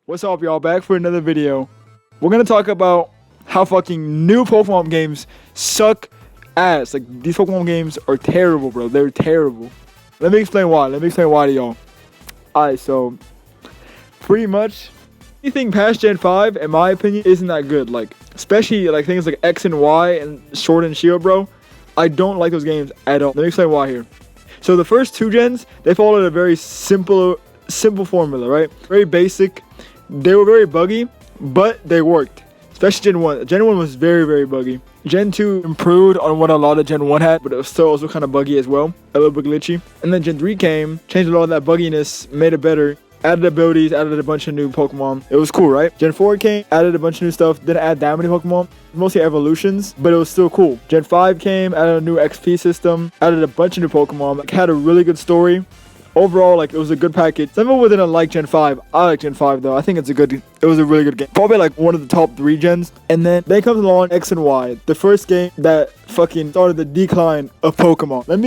What's up, y'all? Back for another video. We're gonna talk about how fucking new Pokemon games suck ass. Like, these Pokemon games are terrible, bro. They're terrible. Let me explain why. To y'all. Alright, so pretty much anything past Gen 5, in my opinion, isn't that good. Like, especially like things like X and Y and Sword and Shield, bro. I don't like those games at all. Let me explain why here. So the first two gens, they followed a very simple formula, right? Very basic. They were very buggy, but they worked. Especially Gen 1. Gen 1 was very, very buggy. Gen 2 improved on what a lot of Gen 1 had, but it was still also kind of buggy as well. A little bit glitchy. And then Gen 3 came, changed a lot of that bugginess, made it better. Added abilities, added a bunch of new Pokemon. It was cool, right? Gen 4 came, added a bunch of new stuff. Didn't add that many Pokemon. Mostly evolutions, but it was still cool. Gen 5 came, added a new XP system, added a bunch of new Pokemon. Like, had a really good story. Overall, like, it was a good package. Some people didn't like Gen 5. I like Gen 5 though. I think it was a really good game. Probably like one of the top 3 gens. And then comes along X and Y. The first game that fucking started the decline of Pokemon. Let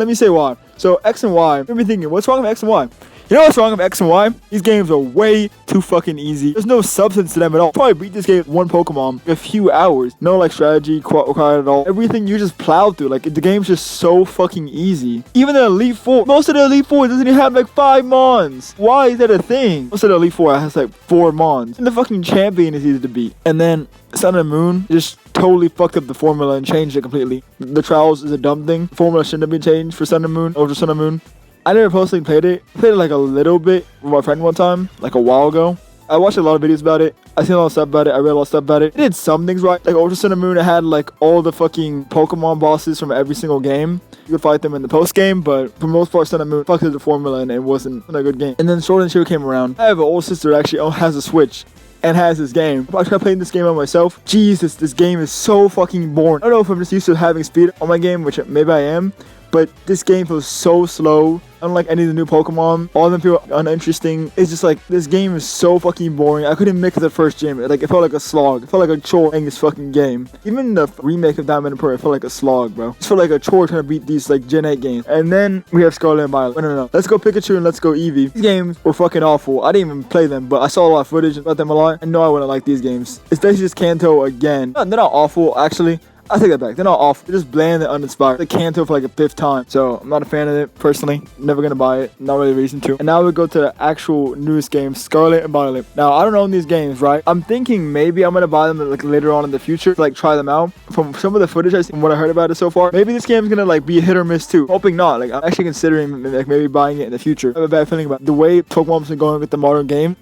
me say why. So X and Y, you're thinking, what's wrong with X and Y? You know what's wrong with X and Y? These games are way too fucking easy. There's no substance to them at all. Probably beat this game with one Pokemon in a few hours. No like strategy required at all. Everything you just plow through. Like, the game's just so fucking easy. Even the Elite Four, most of the Elite Four doesn't even have like 5 Mons. Why is that a thing? Most of the Elite Four has like 4 Mons. And the fucking champion is easy to beat. And then Sun and Moon just totally fucked up the formula and changed it completely. The trials is a dumb thing. The formula shouldn't have been changed for Sun and Moon over Sun and Moon. I never personally played it. I played it like a little bit with my friend one time, like a while ago. I watched a lot of videos about it. I seen a lot of stuff about it. I read a lot of stuff about it. It did some things right. Like Ultra Sun and Moon, it had like all the fucking Pokemon bosses from every single game. You could fight them in the post game, but for the most part, Sun and Moon fucked with the formula and it wasn't a good game. And then Sword and Shield came around. I have an older sister that actually has a Switch and has this game. I tried playing this game on myself. Jesus, this game is so fucking boring. I don't know if I'm just used to having speed on my game, which maybe I am, but this game feels so slow. Unlike any of the new Pokemon, all of them feel uninteresting. It's just like, this game is so fucking boring. I couldn't make it the first gym. Like, it felt like a slog. It felt like a chore playing this fucking game. Even the remake of Diamond and Pearl, it felt like a slog, bro. It felt like a chore trying to beat these like Gen 8 games. And then we have Scarlet and Violet. No. Let's Go Pikachu and Let's Go Eevee. These games were fucking awful. I didn't even play them, but I saw a lot of footage about them a lot. I know I wouldn't like these games. It's basically just Kanto again. They're not awful, actually. I take that back. They're not awful. They're just bland and uninspired. The Kanto for like a 5th time. So I'm not a fan of it personally. Never gonna buy it. Not really a reason to. And now we go to the actual newest game, Scarlet and Violet. Now I don't own these games, right? I'm thinking maybe I'm gonna buy them like later on in the future, to, like try them out. From some of the footage I see and what I heard about it so far, maybe this game's gonna like be a hit or miss too. Hoping not. Like, I'm actually considering like maybe buying it in the future. I have a bad feeling about the way Pokemon's been going with the modern game.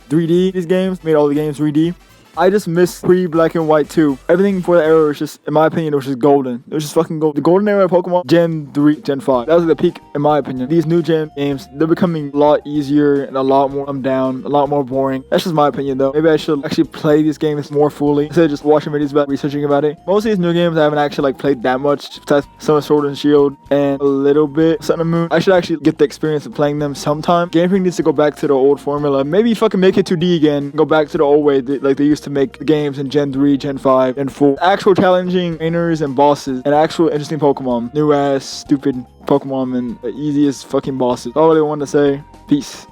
3D, these games made all the games 3D. I just miss pre-Black and White 2. Everything before the era was just, in my opinion, it was just golden. It was just fucking gold. The golden era of Pokemon, Gen 3, Gen 5. That was like the peak, in my opinion. These new gen games, they're becoming a lot easier and a lot more dumbed down, a lot more boring. That's just my opinion, though. Maybe I should actually play these games more fully instead of just watching videos about researching about it. Most of these new games I haven't actually like played that much. Besides some of Sword and Shield and a little bit Sun and Moon. I should actually get the experience of playing them sometime. Game Freak needs to go back to the old formula. Maybe fucking make it 2D again. Go back to the old way like they used to make the games in Gen 3, Gen 5, and 4. Actual challenging trainers and bosses, and actual interesting Pokemon. New ass, stupid Pokemon, and the easiest fucking bosses. All I really wanted to say. Peace.